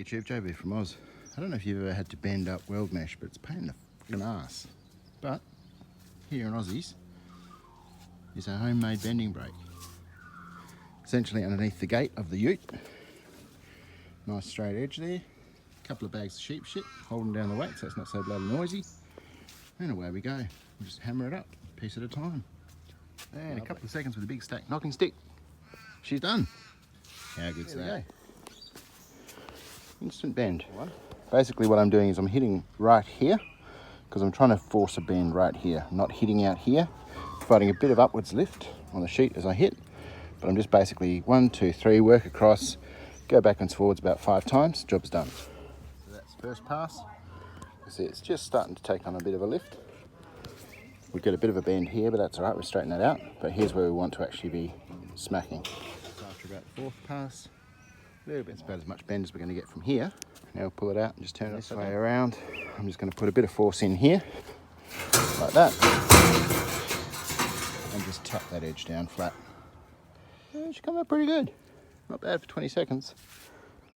YouTube, JB from Oz. I don't know if you've ever had to bend up weld mesh, but it's a pain in the fucking ass. But here in Aussies is a homemade bending brake. Essentially underneath the gate of the ute. Nice straight edge there. A couple of bags of sheep shit holding down the weight so it's not so bloody noisy. And away we go. We'll just hammer it up, piece at a time. And a couple of seconds with a big stack knocking stick. She's done. How good's that? Instant bend. Basically what I'm doing is I'm hitting right here because I'm trying to force a bend right here, not hitting out here, providing a bit of upwards lift on the sheet as I hit. But I'm just basically 1, 2, 3, work across, go backwards forwards about 5 times, job's done. So that's first pass. You see it's just starting to take on a bit of a lift. We get a bit of a bend here, but that's all right, we'll straighten that out. But here's where we want to actually be smacking. So after about the 4th pass, a little bit, it's about as much bend as we're going to get from here. Now we'll pull it out and just turn it this way around. I'm just going to put a bit of force in here, like that, and just tap that edge down flat. And it should come out pretty good. Not bad for 20 seconds.